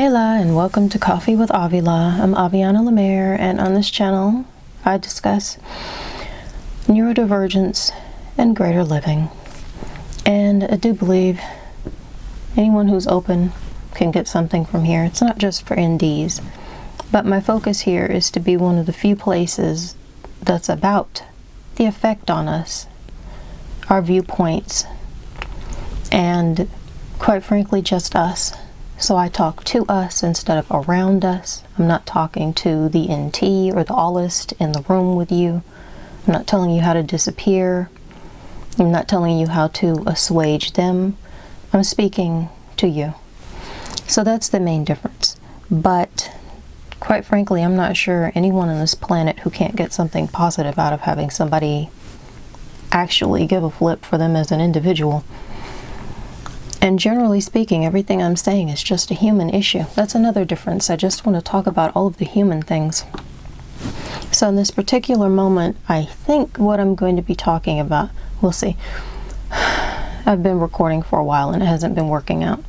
Hola and welcome to Coffee with Avila. I'm Aviana Lemaire, and on this channel I discuss neurodivergence and greater living. And I do believe anyone who's open can get something from here. It's not just for NDs, but my focus here is to be one of the few places that's about the effect on us, our viewpoints, and quite frankly just us. So I talk to us instead of around us. I'm not talking to the NT or the allist in the room with you. I'm not telling you how to disappear. I'm not telling you how to assuage them. I'm speaking to you. So that's the main difference. But quite frankly, I'm not sure anyone on this planet who can't get something positive out of having somebody actually give a flip for them as an individual. And generally speaking, everything I'm saying is just a human issue. That's another difference. I just want to talk about all of the human things. So in this particular moment, I think what I'm going to be talking about, we'll see. I've been recording for a while and it hasn't been working out.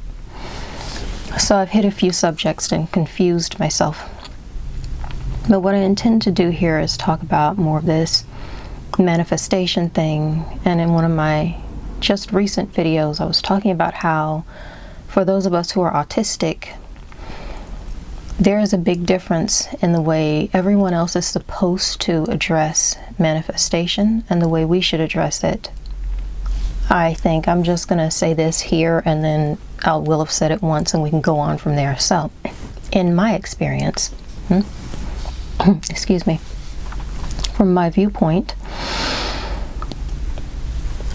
So I've hit a few subjects and confused myself. But what I intend to do here is talk about more of this manifestation thing. And in one of my just recent videos, I was talking about how for those of us who are autistic, there is a big difference in the way everyone else is supposed to address manifestation and the way we should address it. I think I'm just going to say this here and then I will have said it once and we can go on from there. So, in my experience, excuse me, from my viewpoint,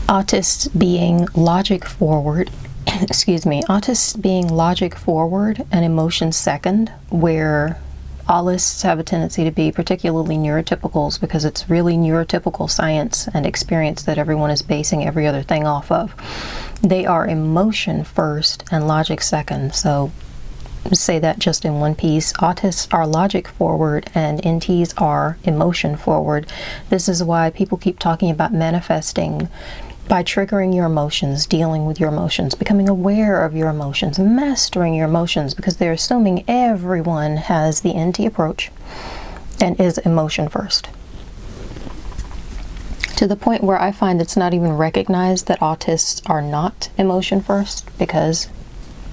autists being logic forward, autists being logic forward and emotion second, where allists have a tendency to be, particularly neurotypicals, because it's really neurotypical science and experience that everyone is basing every other thing off of. They are emotion first and logic second. So say that just in one piece. Autists are logic forward and NTs are emotion forward. This is why people keep talking about manifesting by triggering your emotions, dealing with your emotions, becoming aware of your emotions, mastering your emotions, because they're assuming everyone has the NT approach and is emotion first. To the point where I find it's not even recognized that autists are not emotion first, because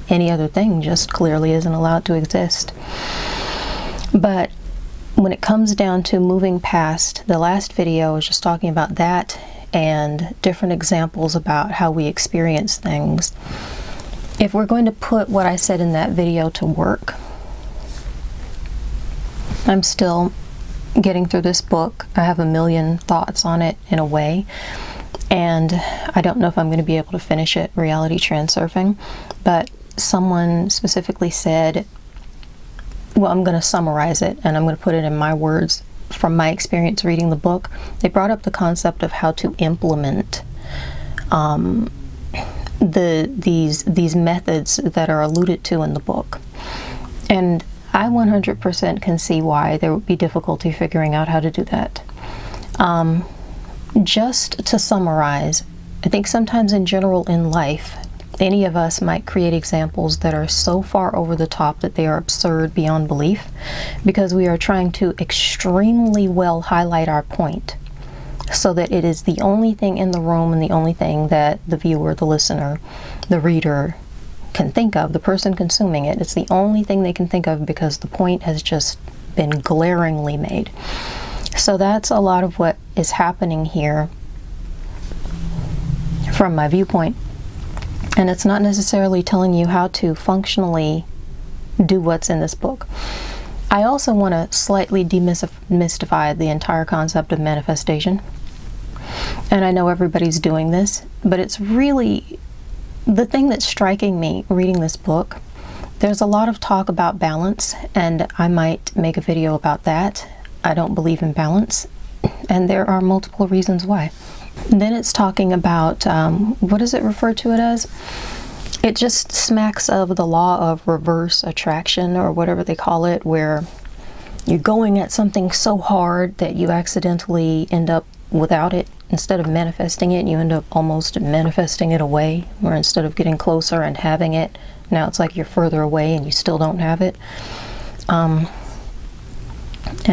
any other thing just clearly isn't allowed to exist. But when it comes down to moving past, the last video I was just talking about that and different examples about how we experience things. If we're going to put what I said in that video to work, I'm still getting through this book. I have a million thoughts on it in a way, and I don't know if I'm going to be able to finish it, Reality Transurfing, but someone specifically said, well, I'm going to summarize it and I'm going to put it in my words from my experience reading the book. They brought up the concept of how to implement these methods that are alluded to in the book. And I 100% can see why there would be difficulty figuring out how to do that. Just to summarize, I think sometimes in general in life, any of us might create examples that are so far over the top that they are absurd beyond belief, because we are trying to extremely well highlight our point so that it is the only thing in the room and the only thing that the viewer, the listener, the reader can think of, the person consuming it. It's the only thing they can think of because the point has just been glaringly made. So that's a lot of what is happening here from my viewpoint. And it's not necessarily telling you how to functionally do what's in this book. I also want to slightly demystify the entire concept of manifestation. And I know everybody's doing this, but it's really the thing that's striking me reading this book. There's a lot of talk about balance, and I might make a video about that. I don't believe in balance, and there are multiple reasons why. Then it's talking about, what does it refer to it as? It just smacks of the law of reverse attraction, or whatever they call it, where you're going at something so hard that you accidentally end up without it. Instead of manifesting it, you end up almost manifesting it away, where instead of getting closer and having it, now it's like you're further away and you still don't have it. And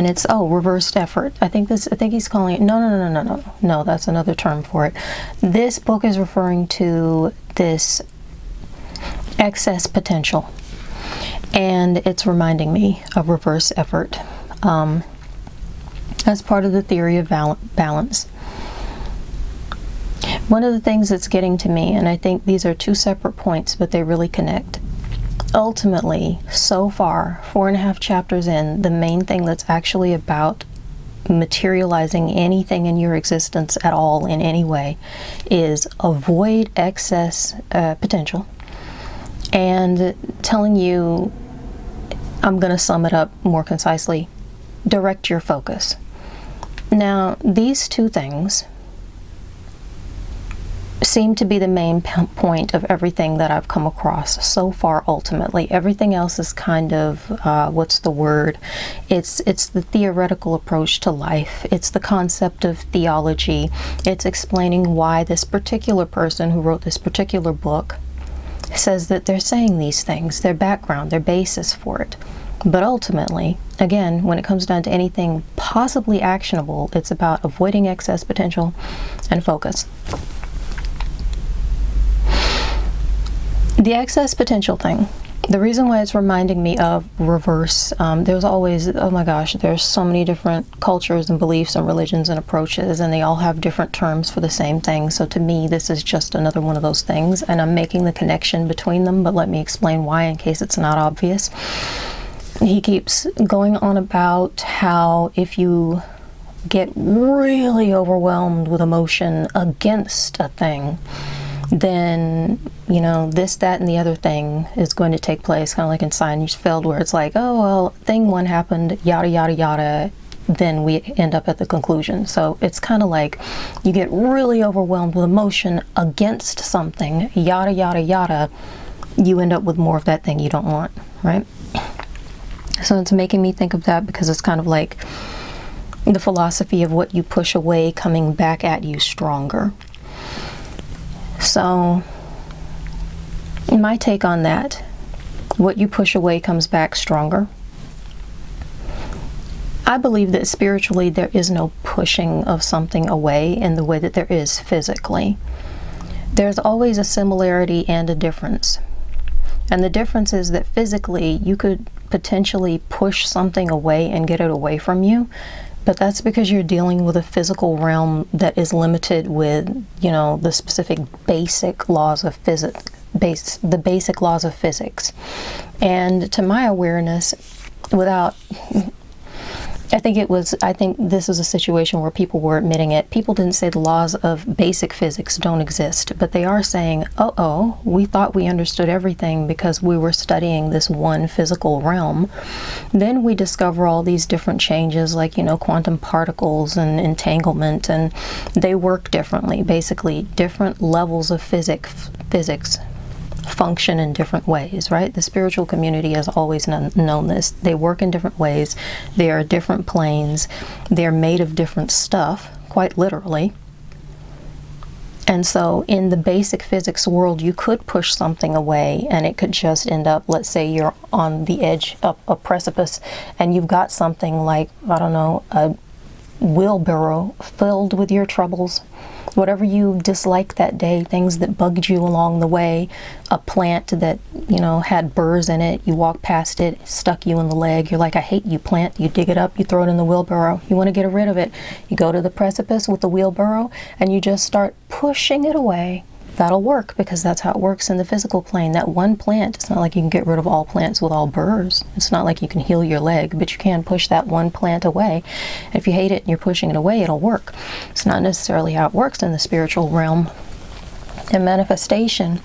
it's, reversed effort. I think he's calling it, no, that's another term for it. This book is referring to this excess potential, and it's reminding me of reverse effort as part of the theory of balance. One of the things that's getting to me, and I think these are two separate points, but they really connect. Ultimately, so far, 4.5 chapters in, the main thing that's actually about materializing anything in your existence at all in any way is avoid excess potential, and telling you, I'm going to sum it up more concisely, direct your focus. Now, these two things seem to be the main point of everything that I've come across so far. Ultimately, everything else is kind of what's the word? It's the theoretical approach to life. It's the concept of theology. It's explaining why this particular person who wrote this particular book says that they're saying these things, their background, their basis for it. But ultimately, again, when it comes down to anything possibly actionable, it's about avoiding excess potential and focus. The excess potential thing, the reason why it's reminding me of reverse, there's always, oh my gosh, there's so many different cultures and beliefs and religions and approaches, and they all have different terms for the same thing. So to me, this is just another one of those things, and I'm making the connection between them, but let me explain why in case it's not obvious. He keeps going on about how if you get really overwhelmed with emotion against a thing, then, you know, this, that, and the other thing is going to take place, kind of like in Seinfeld, where it's like, oh, well, thing one happened, yada, yada, yada, then we end up at the conclusion. So it's kind of like you get really overwhelmed with emotion against something, yada, yada, yada, you end up with more of that thing you don't want, right? So it's making me think of that because it's kind of like the philosophy of what you push away coming back at you stronger. So my take on that, what you push away comes back stronger. I believe that spiritually there is no pushing of something away in the way that there is physically. There's always a similarity and a difference. And the difference is that physically you could potentially push something away and get it away from you, but that's because you're dealing with a physical realm that is limited with, you know, the specific basic laws of physics, the basic laws of physics. And to my awareness, without, I think this is a situation where people were admitting it. People didn't say the laws of basic physics don't exist, but they are saying, we thought we understood everything because we were studying this one physical realm. Then we discover all these different changes, like, you know, quantum particles and entanglement, and they work differently. Basically, different levels of physics function in different ways, right? The spiritual community has always known this. They work in different ways. They are different planes. They're made of different stuff, quite literally. And so in the basic physics world, you could push something away and it could just end up, let's say you're on the edge of a precipice and you've got something like, I don't know, a wheelbarrow filled with your troubles, whatever you disliked that day, things that bugged you along the way, a plant that, you know, had burrs in it, you walk past it, stuck you in the leg, you're like, I hate you, plant, you dig it up, you throw it in the wheelbarrow, you want to get rid of it, you go to the precipice with the wheelbarrow and you just start pushing it away. That'll work because that's how it works in the physical plane. That one plant, it's not like you can get rid of all plants with all burrs. It's not like you can heal your leg, but you can push that one plant away. If you hate it and you're pushing it away, it'll work. It's not necessarily how it works in the spiritual realm. And manifestation,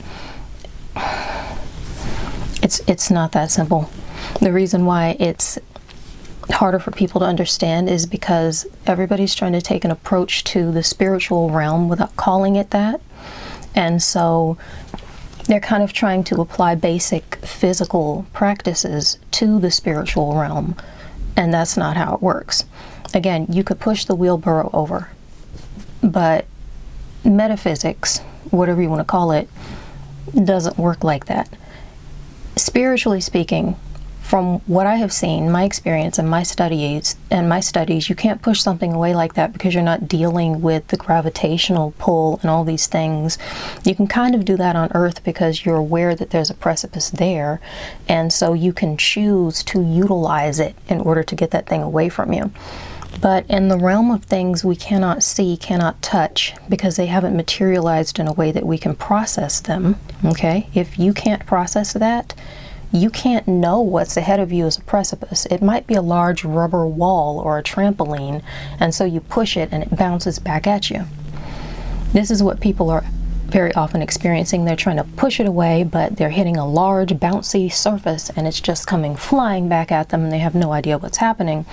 it's not that simple. The reason why it's harder for people to understand is because everybody's trying to take an approach to the spiritual realm without calling it that. And so they're kind of trying to apply basic physical practices to the spiritual realm, and that's not how it works. Again, you could push the wheelbarrow over. But metaphysics, whatever you want to call it, doesn't work like that. Spiritually speaking, from what I have seen, my experience and my studies, you can't push something away like that because you're not dealing with the gravitational pull and all these things. You can kind of do that on Earth because you're aware that there's a precipice there, and so you can choose to utilize it in order to get that thing away from you. But in the realm of things we cannot see, cannot touch, because they haven't materialized in a way that we can process them, okay? If you can't process that, you can't know what's ahead of you as a precipice. It might be a large rubber wall or a trampoline, and so you push it and it bounces back at you. This is what people are very often experiencing. They're trying to push it away, but they're hitting a large bouncy surface and it's just coming flying back at them, and they have no idea what's happening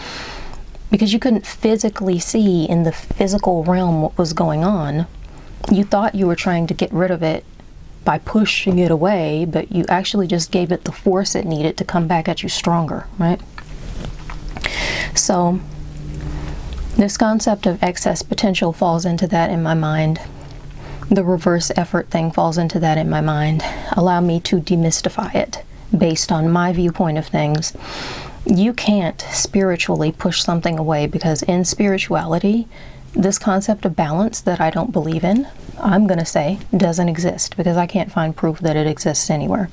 because you couldn't physically see in the physical realm what was going on. You thought you were trying to get rid of it by pushing it away, but you actually just gave it the force it needed to come back at you stronger, right? So this concept of excess potential falls into that in my mind. The reverse effort thing falls into that in my mind. Allow me to demystify it based on my viewpoint of things. You can't spiritually push something away, because in spirituality, this concept of balance that I don't believe in, I'm going to say, doesn't exist, because I can't find proof that it exists anywhere.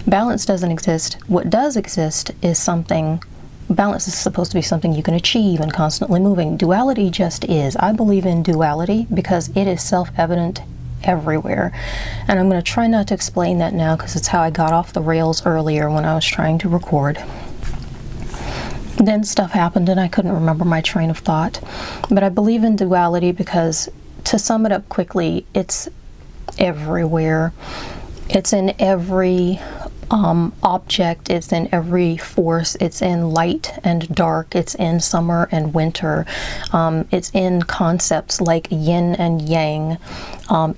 Balance doesn't exist. What does exist is something, balance is supposed to be something you can achieve and constantly moving. Duality just is. I believe in duality because it is self-evident everywhere. And I'm going to try not to explain that now because it's how I got off the rails earlier when I was trying to record. Then stuff happened and I couldn't remember my train of thought. But I believe in duality because, to sum it up quickly, it's everywhere. It's in every object, it's in every force, it's in light and dark, it's in summer and winter, it's in concepts like yin and yang,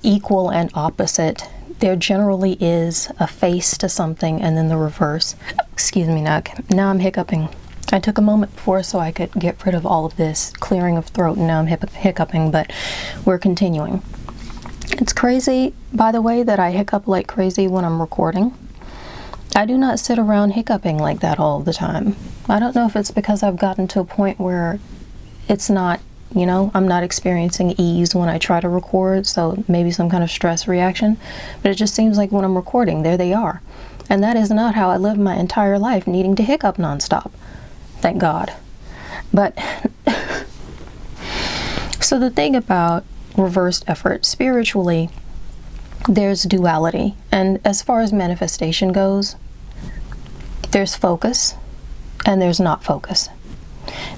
equal and opposite. There generally is a face to something and then the reverse. Excuse me, now I'm hiccuping. I took a moment before so I could get rid of all of this clearing of throat, and now I'm hiccuping, but we're continuing. It's crazy, by the way, that I hiccup like crazy when I'm recording. I do not sit around hiccuping like that all the time. I don't know if it's because I've gotten to a point where it's not, I'm not experiencing ease when I try to record, so maybe some kind of stress reaction, but it just seems like when I'm recording, there they are. And that is not how I live my entire life, needing to hiccup nonstop. Thank God. But so the thing about reversed effort, spiritually, there's duality. And as far as manifestation goes, there's focus and there's not focus.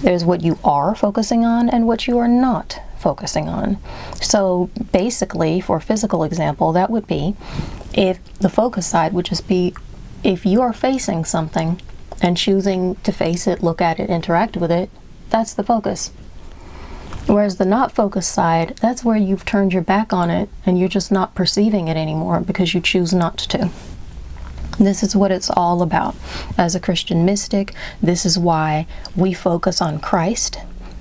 There's what you are focusing on and what you are not focusing on. So basically, for a physical example, that would be, if the focus side would just be, if you are facing something and choosing to face it, look at it, interact with it, that's the focus. Whereas the not focused side, that's where you've turned your back on it and you're just not perceiving it anymore because you choose not to. This is what it's all about. As a Christian mystic, this is why we focus on Christ,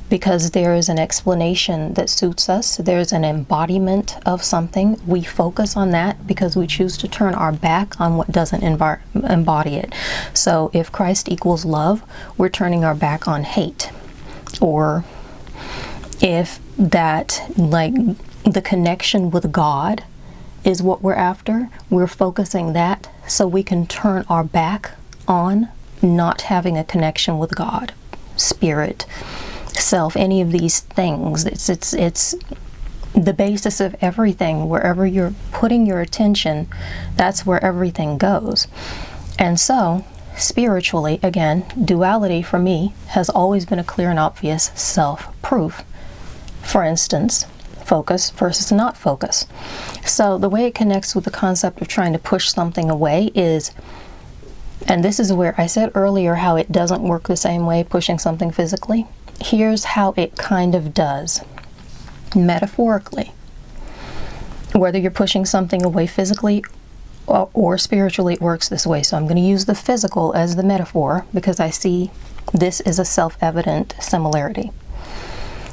because there is an explanation that suits us. There's an embodiment of something. We focus on that because we choose to turn our back on what doesn't embody it. So if Christ equals love, we're turning our back on hate. Or if that, like, the connection with God is what we're after, we're focusing that so we can turn our back on not having a connection with God, spirit, self, any of these things. It's the basis of everything. Wherever you're putting your attention, that's where everything goes. And so spiritually, again, duality for me has always been a clear and obvious self-proof. For instance, focus versus not focus. So the way it connects with the concept of trying to push something away is, and this is where I said earlier how it doesn't work the same way pushing something physically. Here's how it kind of does, metaphorically. Whether you're pushing something away physically or spiritually, it works this way. So I'm going to use the physical as the metaphor because I see this is a self-evident similarity.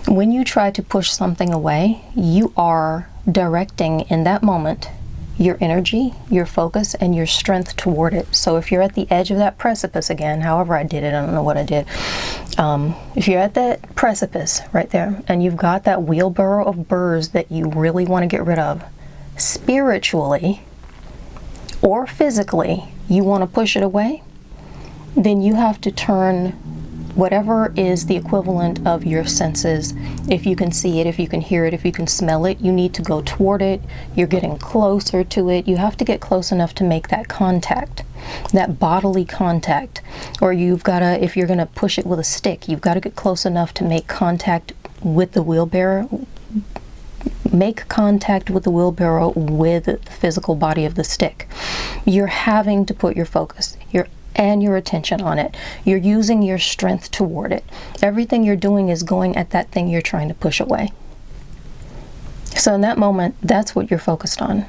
When you try to push something away, you are directing in that moment your energy, your focus, and your strength toward it. So if you're at the edge of that precipice again, however I did it, I don't know what I did. If you're at that precipice right there, and you've got that wheelbarrow of burrs that you really want to get rid of, spiritually or physically, you want to push it away, then you have to turn whatever is the equivalent of your senses. If you can see it, if you can hear it, if you can smell it, you need to go toward it. You're getting closer to it. You have to get close enough to make that contact, that bodily contact. Or you've got to, if you're going to push it with a stick, you've got to get close enough to make contact with the wheelbarrow. Make contact with the wheelbarrow with the physical body of the stick. You're having to put your focus, and your attention on it. You're using your strength toward it. Everything you're doing is going at that thing you're trying to push away. So in that moment, that's what you're focused on.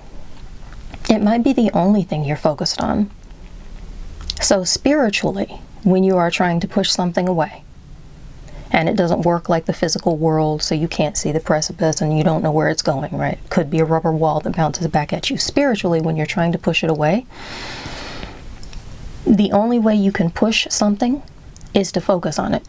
It might be the only thing you're focused on. So spiritually, when you are trying to push something away, and it doesn't work like the physical world, so you can't see the precipice and you don't know where it's going, right? It could be a rubber wall that bounces back at you. Spiritually, when you're trying to push it away, the only way you can push something is to focus on it.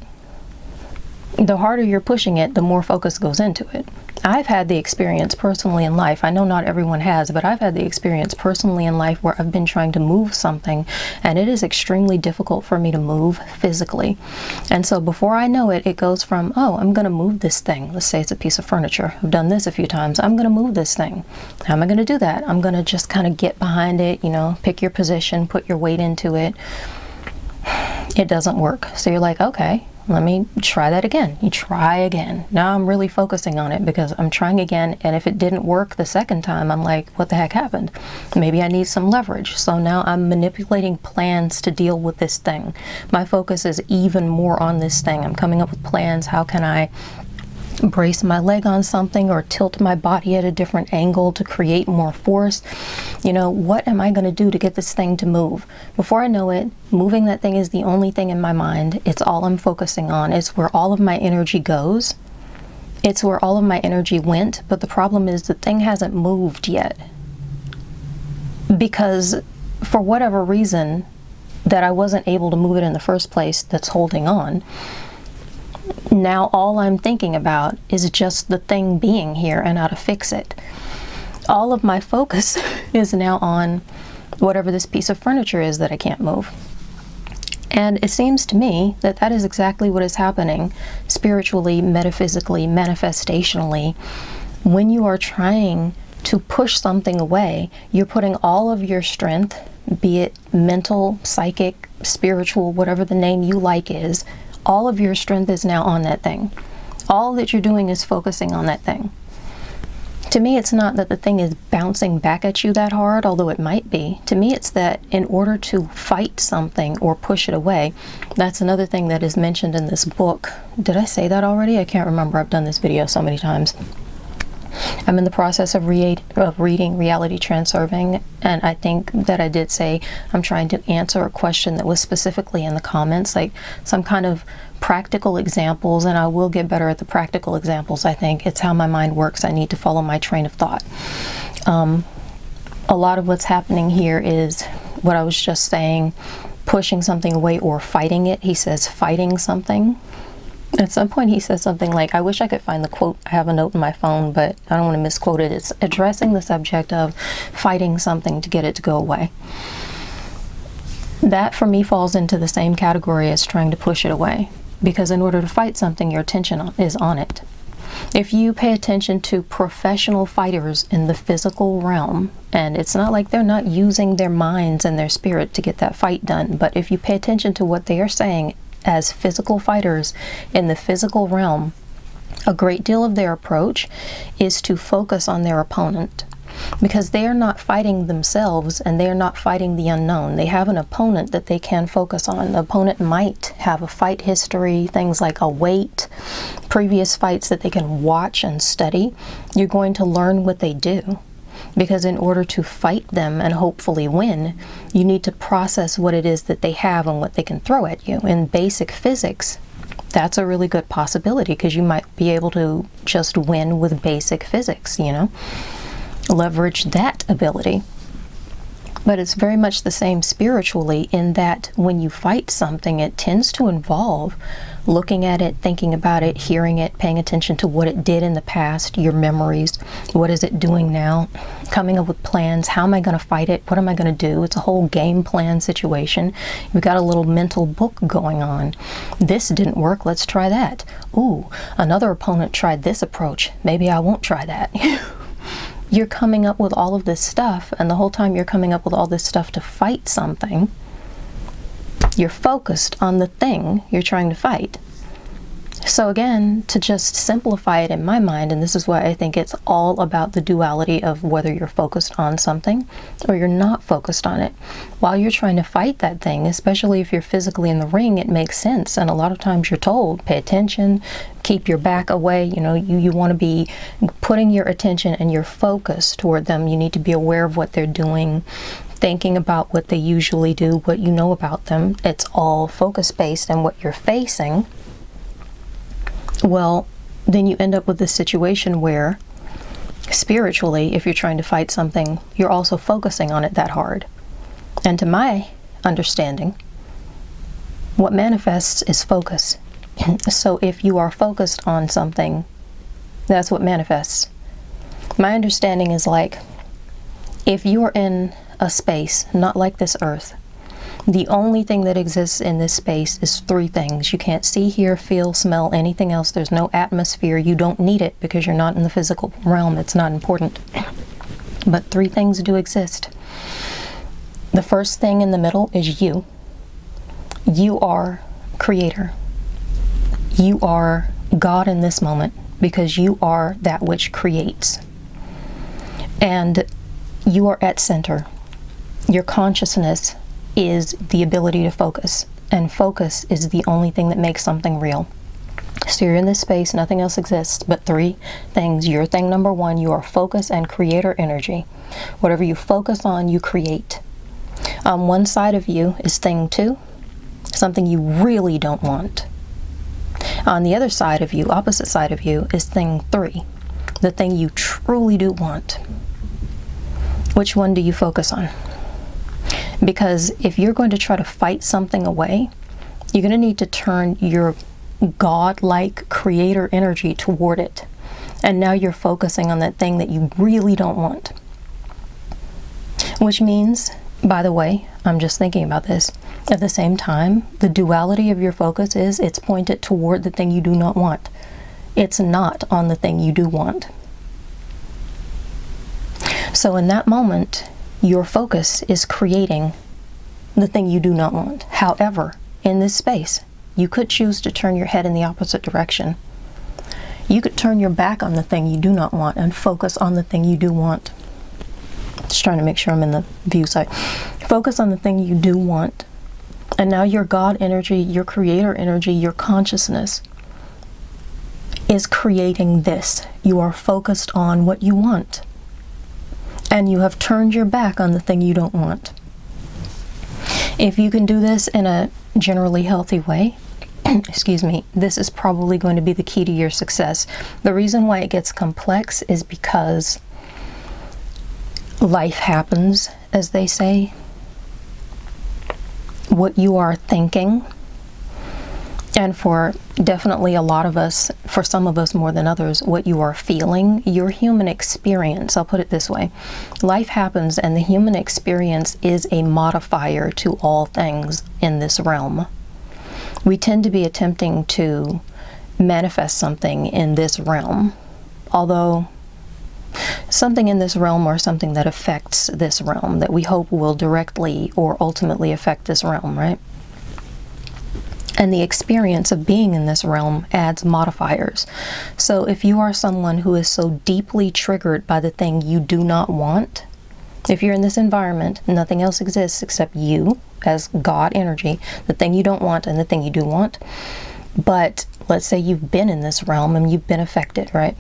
The harder you're pushing it, the more focus goes into it. I've had the experience personally in life, I know not everyone has, but I've had the experience personally in life where I've been trying to move something and it is extremely difficult for me to move physically. And so before I know it, it goes from, oh, I'm going to move this thing. Let's say it's a piece of furniture. I've done this a few times. I'm going to move this thing. How am I going to do that? I'm going to just kind of get behind it, pick your position, put your weight into it. It doesn't work. So you're like, okay, let me try that again. You try again. Now I'm really focusing on it because I'm trying again. And if it didn't work the second time, I'm like, what the heck happened? Maybe I need some leverage. So now I'm manipulating plans to deal with this thing. My focus is even more on this thing. I'm coming up with plans. How can I brace my leg on something or tilt my body at a different angle to create more force? What am I going to do to get this thing to move? Before I know it, moving that thing is the only thing in my mind. It's all I'm focusing on. It's where all of my energy goes. It's where all of my energy went. But the problem is the thing hasn't moved yet. Because for whatever reason that I wasn't able to move it in the first place, that's holding on. Now all I'm thinking about is just the thing being here and how to fix it. All of my focus is now on whatever this piece of furniture is that I can't move. And it seems to me that that is exactly what is happening spiritually, metaphysically, manifestationally. When you are trying to push something away, you're putting all of your strength, be it mental, psychic, spiritual, whatever the name you like is, all of your strength is now on that thing. All that you're doing is focusing on that thing. To me, it's not that the thing is bouncing back at you that hard, although it might be. To me, it's that in order to fight something or push it away, that's another thing that is mentioned in this book. Did I say that already? I can't remember. I've done this video so many times. I'm in the process of reading Reality Transurfing, and I think that I did say I'm trying to answer a question that was specifically in the comments, like some kind of practical examples, and I will get better at the practical examples. I think it's how my mind works. I need to follow my train of thought. A lot of what's happening here is what I was just saying, pushing something away or fighting it. He says fighting something. At some point he says something like, I wish I could find the quote. I have a note in my phone, but I don't want to misquote it. It's addressing the subject of fighting something to get it to go away. That for me falls into the same category as trying to push it away, because in order to fight something, your attention is on it. If you pay attention to professional fighters in the physical realm, and it's not like they're not using their minds and their spirit to get that fight done, but if you pay attention to what they are saying as physical fighters in the physical realm, a great deal of their approach is to focus on their opponent, because they are not fighting themselves and they are not fighting the unknown. They have an opponent that they can focus on. The opponent might have a fight history, things like a weight, previous fights that they can watch and study. You're going to learn what they do, because in order to fight them and hopefully win, you need to process what it is that they have and what they can throw at you. In basic physics, That's a really good possibility, because you might be able to just win with basic physics, leverage that ability. But it's very much the same spiritually, in that when you fight something, it tends to involve looking at it, thinking about it, hearing it, paying attention to what it did in the past, your memories, what is it doing now, coming up with plans. How am I going to fight it? What am I going to do? It's a whole game plan situation. You've got a little mental book going on. This didn't work, let's try that. Ooh, another opponent tried this approach. Maybe I won't try that. You're coming up with all of this stuff, and the whole time you're coming up with all this stuff to fight something, you're focused on the thing you're trying to fight. So again, to just simplify it in my mind, and this is why I think it's all about the duality of whether you're focused on something or you're not focused on it. While you're trying to fight that thing, especially if you're physically in the ring, it makes sense. And a lot of times you're told, pay attention, keep your back away. You want to be putting your attention and your focus toward them. You need to be aware of what they're doing, thinking about what they usually do, what you know about them. It's all focus-based and what you're facing. Well, then you end up with this situation where, spiritually, if you're trying to fight something, you're also focusing on it that hard. And to my understanding, what manifests is focus. So if you are focused on something, that's what manifests. My understanding is, like, if you are in a space not like this earth, the only thing that exists in this space is three things. You can't see, hear, feel, smell anything else. There's no atmosphere. You don't need it because you're not in the physical realm. It's not important. But three things do exist. The first thing in the middle is you. You are creator. You are God in this moment, because you are that which creates. And you are at center. Your consciousness is the ability to focus, and focus is the only thing that makes something real. So you're in this space, nothing else exists but three things. Your thing number one, you are focus and creator energy. Whatever you focus on, you create. On one side of you is thing two, something you really don't want. On the other side of you, opposite side of you, is thing three, the thing you truly do want. Which one do you focus on? Because if you're going to try to fight something away, you're going to need to turn your God-like creator energy toward it. And now you're focusing on that thing that you really don't want. Which means, by the way, I'm just thinking about this, at the same time, the duality of your focus is it's pointed toward the thing you do not want. It's not on the thing you do want. So in that moment, your focus is creating the thing you do not want. However, in this space, you could choose to turn your head in the opposite direction. You could turn your back on the thing you do not want and focus on the thing you do want. Just trying to make sure I'm in the view side. Focus on the thing you do want. And now your God energy, your creator energy, your consciousness is creating this. You are focused on what you want. And you have turned your back on the thing you don't want. If you can do this in a generally healthy way, excuse me, this is probably going to be the key to your success. The reason why it gets complex is because life happens, as they say. What you are thinking, and for definitely a lot of us, for some of us more than others, what you are feeling, your human experience, I'll put it this way. Life happens, and the human experience is a modifier to all things in this realm. We tend to be attempting to manifest something in this realm, although something in this realm or something that affects this realm that we hope will directly or ultimately affect this realm, right? And the experience of being in this realm adds modifiers. So if you are someone who is so deeply triggered by the thing you do not want, if you're in this environment, nothing else exists except you as God energy, the thing you don't want and the thing you do want. But let's say you've been in this realm and you've been affected, right?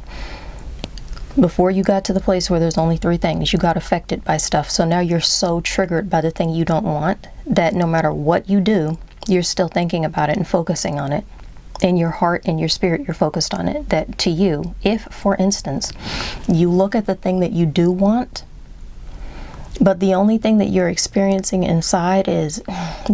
Before you got to the place where there's only three things, you got affected by stuff. So now you're so triggered by the thing you don't want that no matter what you do, you're still thinking about it and focusing on it. in your heart and your spirit, you're focused on it. That to you, if, for instance, you look at the thing that you do want, but the only thing that you're experiencing inside is,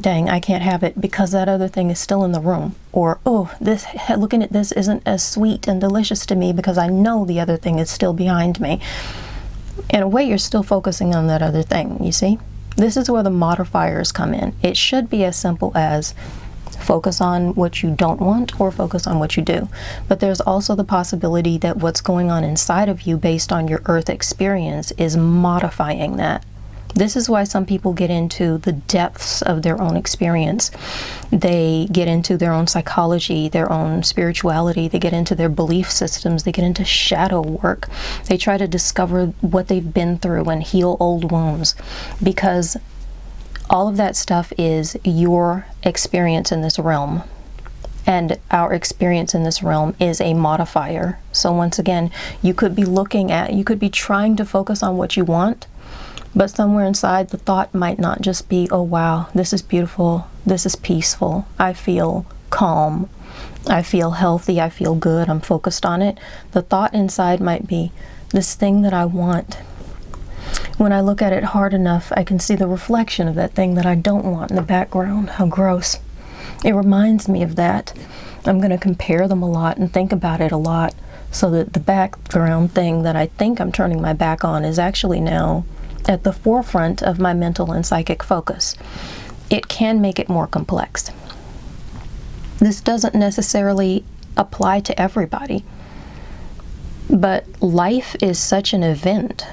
dang, I can't have it because that other thing is still in the room. Or, oh, this, looking at this isn't as sweet and delicious to me because I know the other thing is still behind me. In a way, you're still focusing on that other thing, you see? This is where the modifiers come in. It should be as simple as focus on what you don't want or focus on what you do. But there's also the possibility that what's going on inside of you based on your earth experience is modifying that. This is why some people get into the depths of their own experience. They get into their own psychology, their own spirituality. They get into their belief systems. They get into shadow work. They try to discover what they've been through and heal old wounds, because all of that stuff is your experience in this realm. And our experience in this realm is a modifier. So once again, you could be trying to focus on what you want, but somewhere inside the thought might not just be, oh wow, this is beautiful, this is peaceful, I feel calm, I feel healthy, I feel good, I'm focused on it. The thought inside might be, this thing that I want, when I look at it hard enough, I can see the reflection of that thing that I don't want in the background. How gross. It reminds me of that. I'm going to compare them a lot and think about it a lot, so that the background thing that I think I'm turning my back on is actually now at the forefront of my mental and psychic focus. It can make it more complex. This doesn't necessarily apply to everybody, but life is such an event.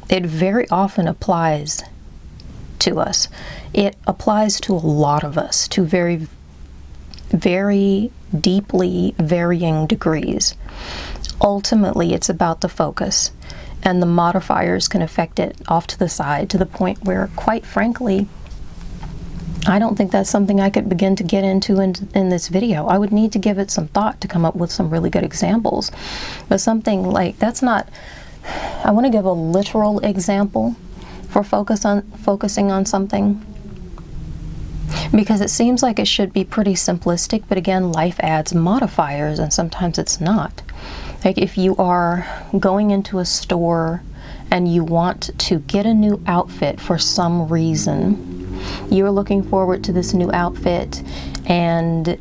It very often applies to us. It applies to a lot of us, to very, very deeply varying degrees. Ultimately, it's about the focus, and the modifiers can affect it off to the side to the point where, quite frankly, I don't think that's something I could begin to get into in this video. I would need to give it some thought to come up with some really good examples. But something like, that's not, I want to give a literal example for focusing on something, because it seems like it should be pretty simplistic, but again, life adds modifiers and sometimes it's not. Like if you are going into a store and you want to get a new outfit for some reason, you're looking forward to this new outfit, and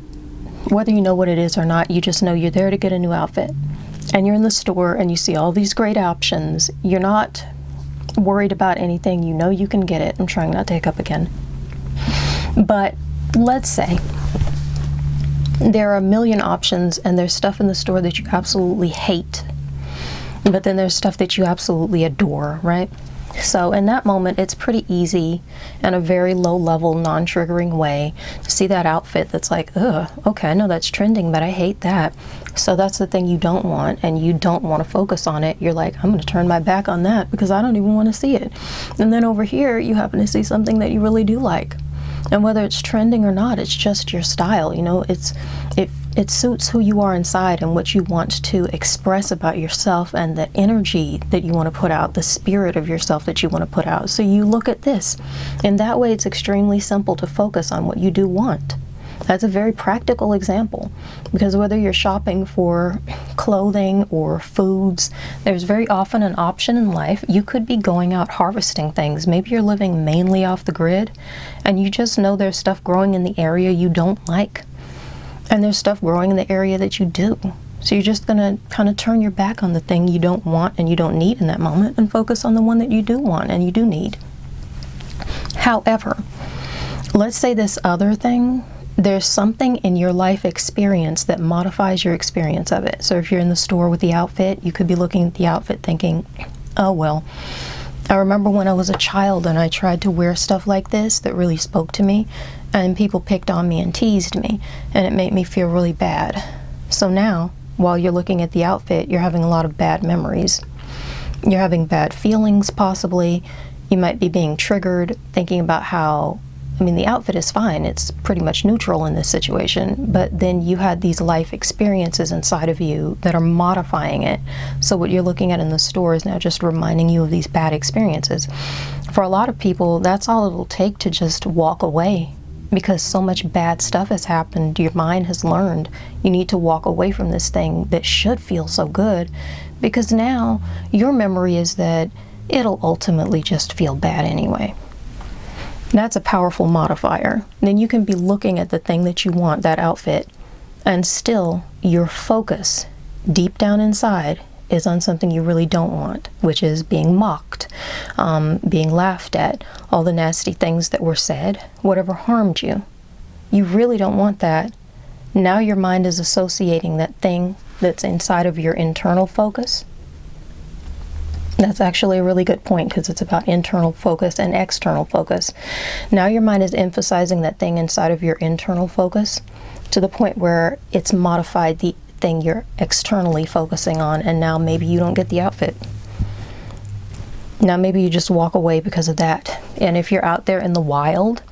whether you know what it is or not, you just know you're there to get a new outfit. And you're in the store and you see all these great options. You're not worried about anything. You know you can get it. I'm trying not to hiccup again. But let's say there are a million options and there's stuff in the store that you absolutely hate, but then there's stuff that you absolutely adore, right? So in that moment, it's pretty easy in a very low level, non-triggering way to see that outfit that's like, ugh, okay, I know that's trending, but I hate that. So that's the thing you don't want, and you don't want to focus on it. You're like, I'm going to turn my back on that because I don't even want to see it. And then over here, you happen to see something that you really do like. And whether it's trending or not, it's just your style. You know, it suits who you are inside and what you want to express about yourself and the energy that you want to put out, the spirit of yourself that you want to put out. So you look at this. And that way it's extremely simple to focus on what you do want. That's a very practical example, because whether you're shopping for clothing or foods, there's very often an option in life. You could be going out harvesting things. Maybe you're living mainly off the grid and you just know there's stuff growing in the area you don't like, and there's stuff growing in the area that you do. So you're just going to kind of turn your back on the thing you don't want and you don't need in that moment and focus on the one that you do want and you do need. However, let's say this other thing, there's something in your life experience that modifies your experience of it. So if you're in the store with the outfit, you could be looking at the outfit thinking, oh well, I remember when I was a child and I tried to wear stuff like this that really spoke to me, and people picked on me and teased me, and it made me feel really bad. So now, while you're looking at the outfit, you're having a lot of bad memories. You're having bad feelings, possibly. You might be being triggered, thinking about how, I mean, the outfit is fine. It's pretty much neutral in this situation, but then you had these life experiences inside of you that are modifying it. So what you're looking at in the store is now just reminding you of these bad experiences. For a lot of people, that's all it'll take to just walk away because so much bad stuff has happened. Your mind has learned you need to walk away from this thing that should feel so good, because now your memory is that it'll ultimately just feel bad anyway. That's a powerful modifier. Then you can be looking at the thing that you want, that outfit, and still your focus deep down inside is on something you really don't want, which is being mocked, being laughed at, all the nasty things that were said, whatever harmed you. You really don't want that. Now your mind is associating that thing that's inside of your internal focus. That's actually a really good point, because it's about internal focus and external focus. Now your mind is emphasizing that thing inside of your internal focus to the point where it's modified the thing you're externally focusing on, and now maybe you don't get the outfit. Now maybe you just walk away because of that. And if you're out there in the wild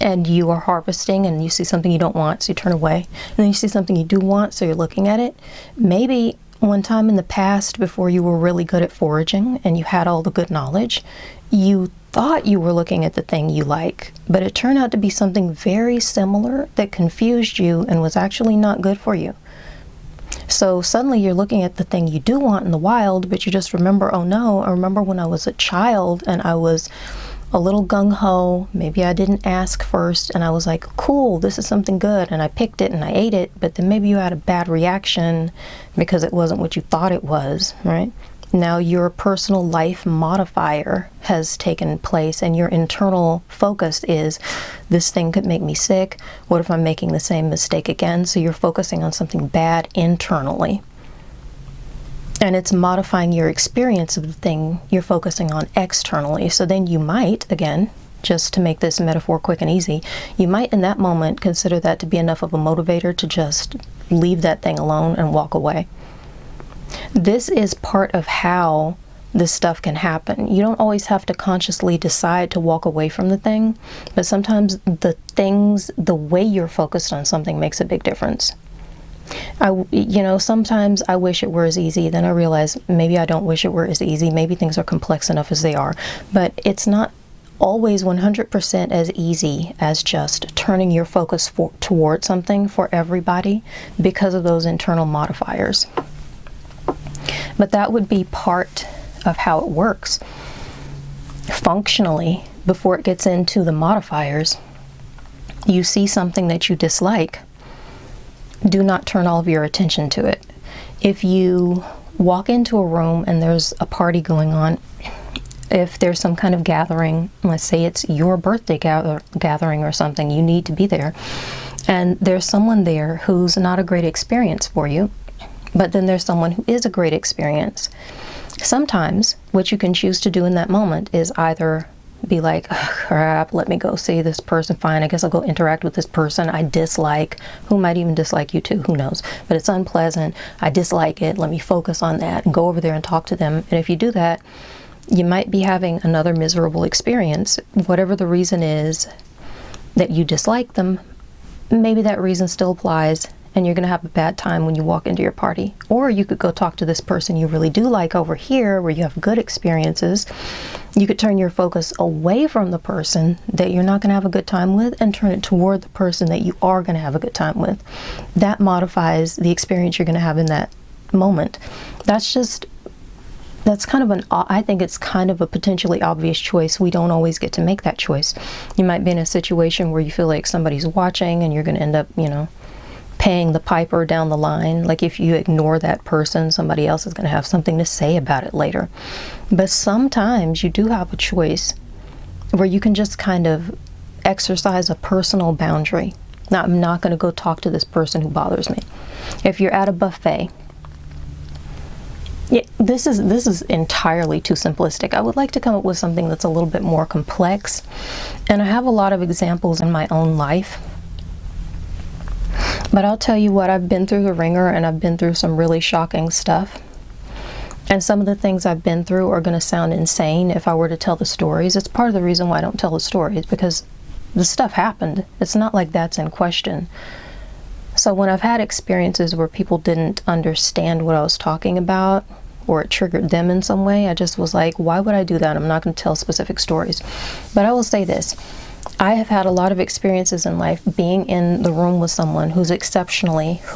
and you are harvesting and you see something you don't want, so you turn away, and then you see something you do want, so you're looking at it, maybe one time in the past, before you were really good at foraging and you had all the good knowledge, you thought you were looking at the thing you like, but it turned out to be something very similar that confused you and was actually not good for you. So suddenly you're looking at the thing you do want in the wild, but you just remember, oh no, I remember when I was a child and I was a little gung-ho, maybe I didn't ask first, and I was like, cool, this is something good, and I picked it and I ate it, but then maybe you had a bad reaction because it wasn't what you thought it was, right? Now your personal life modifier has taken place, and your internal focus is, this thing could make me sick. What if I'm making the same mistake again? So you're focusing on something bad internally. And it's modifying your experience of the thing you're focusing on externally. So then you might, again, just to make this metaphor quick and easy, you might in that moment consider that to be enough of a motivator to just leave that thing alone and walk away. This is part of how this stuff can happen. You don't always have to consciously decide to walk away from the thing, but sometimes the way you're focused on something makes a big difference. Sometimes I wish it were as easy. Then I realize maybe I don't wish it were as easy. Maybe things are complex enough as they are. But it's not always 100% as easy as just turning your focus toward something for everybody because of those internal modifiers. But that would be part of how it works. Functionally, before it gets into the modifiers, you see something that you dislike, do not turn all of your attention to it. If you walk into a room and there's a party going on, if there's some kind of gathering, let's say it's your birthday gathering or something, you need to be there, and there's someone there who's not a great experience for you, but then there's someone who is a great experience. Sometimes what you can choose to do in that moment is either be like, oh, crap, let me go see this person. Fine, I guess I'll go interact with this person I dislike, who might even dislike you too, who knows. But it's unpleasant, I dislike it, let me focus on that and go over there and talk to them. And if you do that, you might be having another miserable experience. Whatever the reason is that you dislike them, maybe that reason still applies, and you're going to have a bad time when you walk into your party. Or you could go talk to this person you really do like over here where you have good experiences. You could turn your focus away from the person that you're not going to have a good time with and turn it toward the person that you are going to have a good time with. That modifies the experience you're going to have in that moment. I think it's kind of a potentially obvious choice. We don't always get to make that choice. You might be in a situation where you feel like somebody's watching and you're going to end up, paying the piper down the line. Like if you ignore that person, somebody else is going to have something to say about it later. But sometimes you do have a choice where you can just kind of exercise a personal boundary. Now, I'm not going to go talk to this person who bothers me. If you're at a buffet, this is entirely too simplistic. I would like to come up with something that's a little bit more complex. And I have a lot of examples in my own life. But I'll tell you what, I've been through the ringer and I've been through some really shocking stuff. And some of the things I've been through are going to sound insane if I were to tell the stories. It's part of the reason why I don't tell the stories, because the stuff happened. It's not like that's in question. So when I've had experiences where people didn't understand what I was talking about, or it triggered them in some way, I just was like, why would I do that? I'm not going to tell specific stories. But I will say this. I have had a lot of experiences in life being in the room with someone who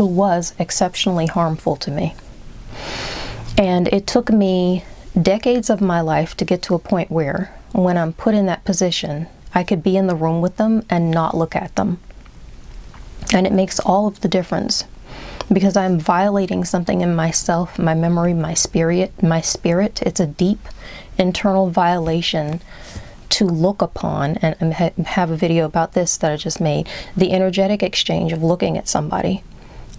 was exceptionally harmful to me. And it took me decades of my life to get to a point where, when I'm put in that position, I could be in the room with them and not look at them. And it makes all of the difference, because I'm violating something in myself, my memory, my spirit. It's a deep internal violation to look upon, and I have a video about this that I just made, the energetic exchange of looking at somebody.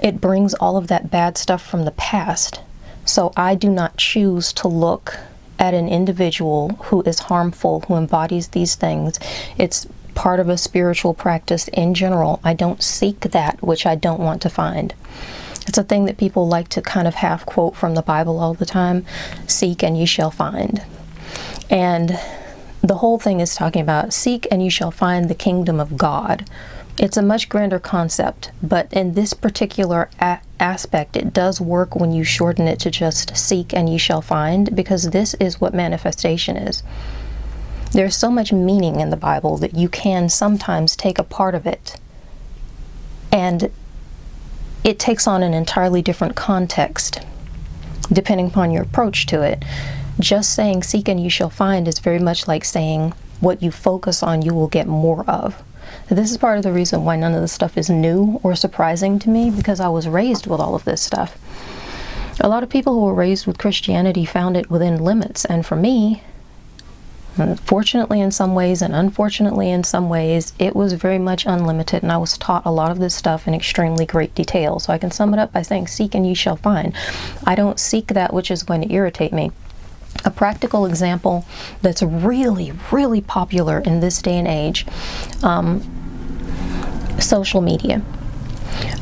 It brings all of that bad stuff from the past. So I do not choose to look at an individual who is harmful, who embodies these things. It's part of a spiritual practice in general. I don't seek that which I don't want to find. It's a thing that people like to kind of half quote from the Bible all the time. Seek and ye shall find. And the whole thing is talking about seek and you shall find the kingdom of God. It's a much grander concept, but in this particular aspect, it does work when you shorten it to just seek and you shall find, because this is what manifestation is. There's so much meaning in the Bible that you can sometimes take a part of it and it takes on an entirely different context depending upon your approach to it. Just saying seek and you shall find is very much like saying what you focus on you will get more of. This is part of the reason why none of this stuff is new or surprising to me, because I was raised with all of this stuff. A lot of people who were raised with Christianity found it within limits, and for me, fortunately in some ways and unfortunately in some ways, it was very much unlimited, and I was taught a lot of this stuff in extremely great detail. So I can sum it up by saying seek and you shall find. I don't seek that which is going to irritate me. A practical example that's really, really popular in this day and age, social media.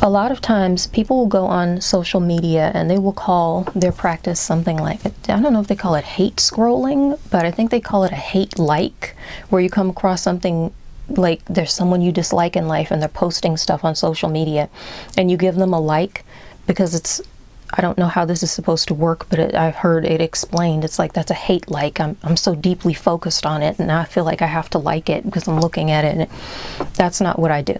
A lot of times people will go on social media and they will call their practice something like, I don't know if they call it hate scrolling, but I think they call it a hate like, where you come across something like there's someone you dislike in life and they're posting stuff on social media and you give them a like because it's, I don't know how this is supposed to work, but I've heard it explained. It's like, that's a hate like. I'm so deeply focused on it and now I feel like I have to like it because I'm looking at it. And that's not what I do.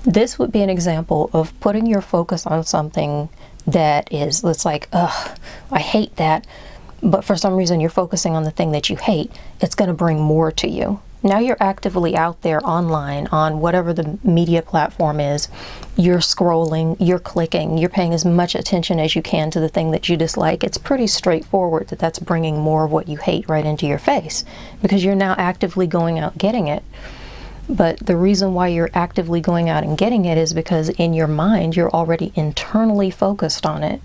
This would be an example of putting your focus on something that is, it's like, ugh, I hate that. But for some reason you're focusing on the thing that you hate. It's going to bring more to you. Now you're actively out there online on whatever the media platform is. You're scrolling, you're clicking, you're paying as much attention as you can to the thing that you dislike. It's pretty straightforward that that's bringing more of what you hate right into your face, because you're now actively going out getting it. But the reason why you're actively going out and getting it is because in your mind you're already internally focused on it.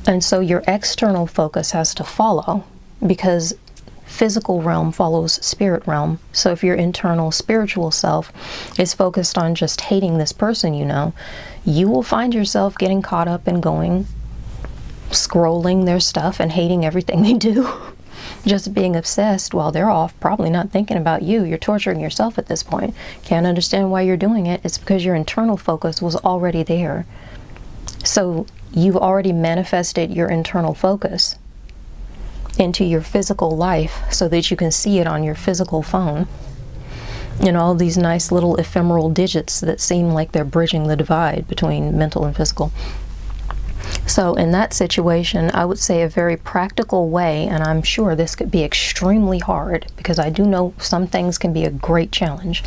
And so your external focus has to follow, because physical realm follows spirit realm. So if your internal spiritual self is focused on just hating this person, you will find yourself getting caught up and going, scrolling their stuff and hating everything they do. Just being obsessed while they're off, probably not thinking about you. You're torturing yourself at this point. Can't understand why you're doing it. It's because your internal focus was already there. So you've already manifested your internal focus into your physical life so that you can see it on your physical phone. All these nice little ephemeral digits that seem like they're bridging the divide between mental and physical. So in that situation, I would say a very practical way, and I'm sure this could be extremely hard because I do know some things can be a great challenge.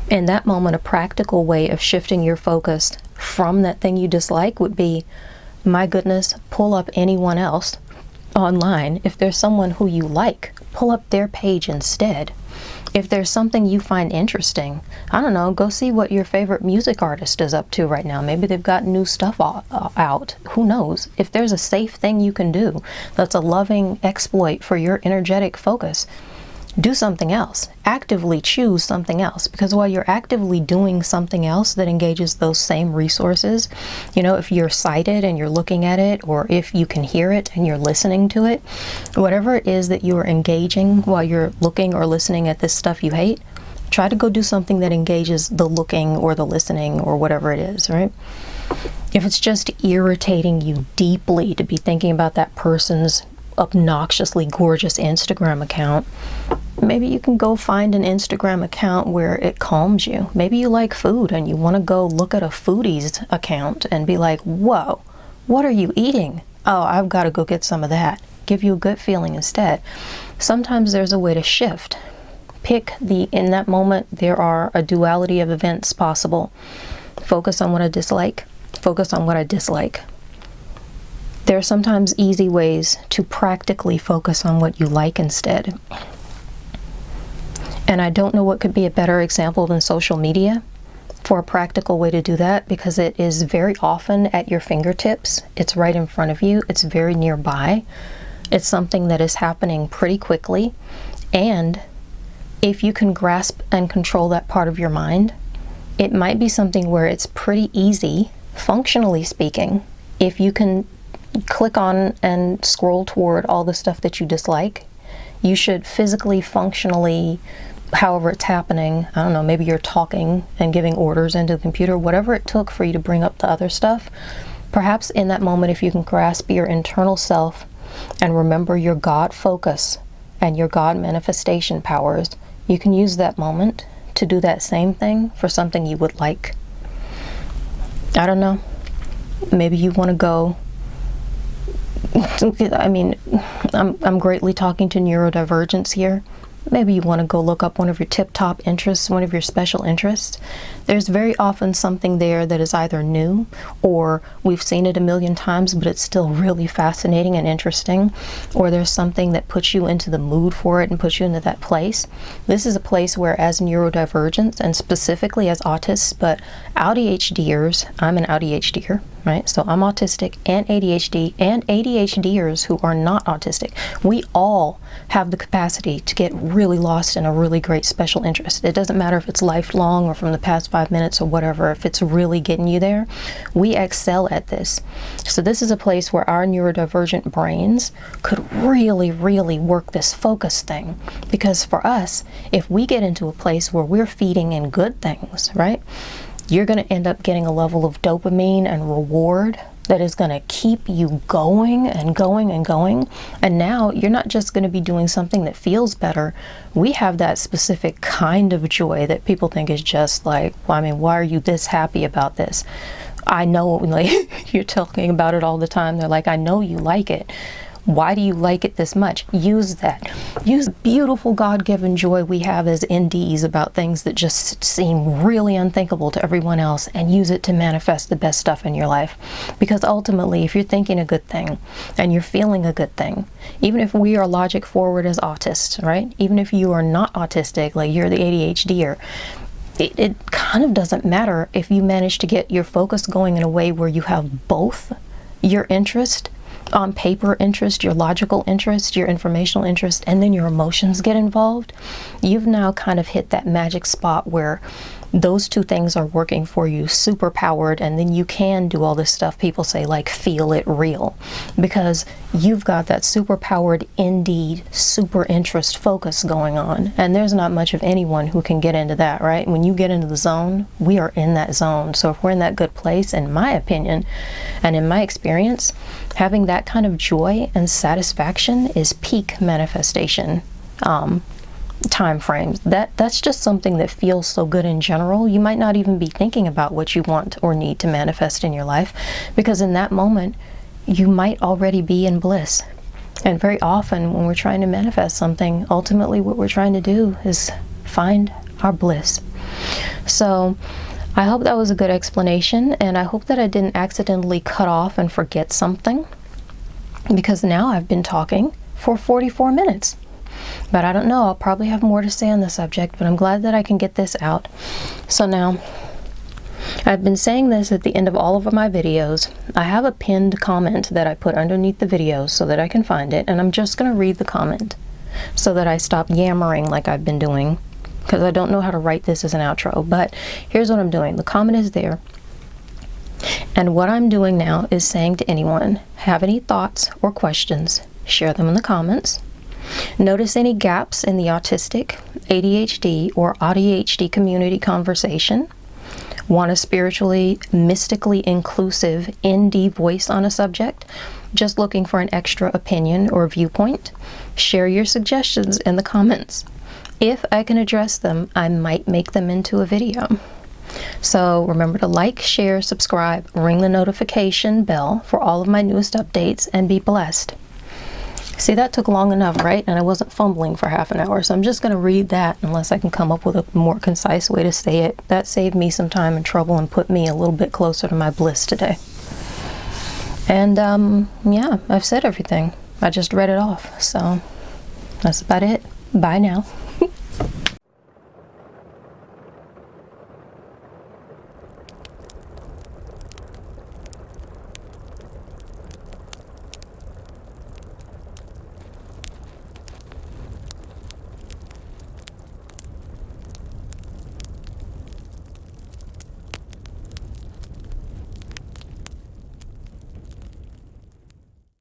In that moment, a practical way of shifting your focus from that thing you dislike would be, my goodness, pull up anyone else online. If there's someone who you like, pull up their page instead. If there's something you find interesting, I don't know, go see what your favorite music artist is up to right now. Maybe they've got new stuff out. Who knows? If there's a safe thing you can do that's a loving exploit for your energetic focus, do something else. Actively choose something else, because while you're actively doing something else that engages those same resources, if you're sighted and you're looking at it, or if you can hear it and you're listening to it, whatever it is that you are engaging while you're looking or listening at this stuff you hate, try to go do something that engages the looking or the listening or whatever it is, right? If it's just irritating you deeply to be thinking about that person's obnoxiously gorgeous Instagram account, maybe you can go find an Instagram account where it calms you. Maybe you like food and you want to go look at a foodie's account and be like, whoa, what are you eating? Oh, I've got to go get some of that. Give you a good feeling instead. Sometimes there's a way to shift. In that moment, there are a duality of events possible. Focus on what I dislike. Focus on what I dislike. There are sometimes easy ways to practically focus on what you like instead. And I don't know what could be a better example than social media for a practical way to do that, because it is very often at your fingertips. It's right in front of you. It's very nearby. It's something that is happening pretty quickly. And if you can grasp and control that part of your mind, it might be something where it's pretty easy, functionally speaking, if you can click on and scroll toward all the stuff that you dislike. You should physically, functionally, however it's happening, I don't know, maybe you're talking and giving orders into the computer, whatever it took for you to bring up the other stuff, perhaps in that moment, if you can grasp your internal self and remember your God focus and your God manifestation powers, you can use that moment to do that same thing for something you would like. I don't know. Maybe you want to go, I mean, I'm greatly talking to neurodivergence here. Maybe you want to go look up one of your tip-top interests, one of your special interests. There's very often something there that is either new, or we've seen it a million times, but it's still really fascinating and interesting, or there's something that puts you into the mood for it and puts you into that place. This is a place where, as neurodivergents, and specifically as autists, but AuDHDers, I'm an AuDHDer, right? So I'm autistic and ADHD, and ADHDers who are not autistic. We all have the capacity to get really lost in a really great special interest. It doesn't matter if it's lifelong or from the past 5 minutes or whatever. If it's really getting you there, we excel at this. So this is a place where our neurodivergent brains could really, really work this focus thing. Because for us, if we get into a place where we're feeding in good things, right, you're going to end up getting a level of dopamine and reward that is going to keep you going and going and going. And now you're not just going to be doing something that feels better. We have that specific kind of joy that people think is just like, well, I mean, why are you this happy about this? I know, like, you're talking about it all the time. They're like, I know you like it. Why do you like it this much? Use that. Use the beautiful God-given joy we have as NDs about things that just seem really unthinkable to everyone else, and use it to manifest the best stuff in your life. Because ultimately, if you're thinking a good thing and you're feeling a good thing, even if we are logic forward as autists, right? Even if you are not autistic, like you're the ADHDer, it kind of doesn't matter if you manage to get your focus going in a way where you have both your interest on paper interest, your logical interest, your informational interest, and then your emotions get involved. You've now kind of hit that magic spot where those two things are working for you, super powered, and then you can do all this stuff people say, like, feel it real, because you've got that super powered, indeed, super interest focus going on. And there's not much of anyone who can get into that, right? When you get into the zone, we are in that zone. So if we're in that good place, in my opinion, and in my experience, having that kind of joy and satisfaction is peak manifestation time frames. That's just something that feels so good in general. You might not even be thinking about what you want or need to manifest in your life, because in that moment you might already be in bliss. And very often when we're trying to manifest something, ultimately what we're trying to do is find our bliss. So I hope that was a good explanation, and I hope that I didn't accidentally cut off and forget something, because now I've been talking for 44 minutes. But I don't know, I'll probably have more to say on the subject, but I'm glad that I can get this out. So now, I've been saying this at the end of all of my videos. I have a pinned comment that I put underneath the videos so that I can find it, and I'm just going to read the comment so that I stop yammering like I've been doing, because I don't know how to write this as an outro. But here's what I'm doing. The comment is there, and what I'm doing now is saying to anyone, have any thoughts or questions, share them in the comments. Notice any gaps in the autistic, ADHD, or AuDHD community conversation, Want a spiritually, mystically inclusive indie voice on a subject? Just looking for an extra opinion or viewpoint? Share your suggestions in the comments. If I can address them, I might make them into a video. So remember to like, share, subscribe, ring the notification bell for all of my newest updates, and be blessed. See, that took long enough, right? And I wasn't fumbling for half an hour, so I'm just going to read that unless I can come up with a more concise way to say it. That saved me some time and trouble and put me a little bit closer to my bliss today. And yeah, I've said everything. I just read it off, so that's about it. Bye now.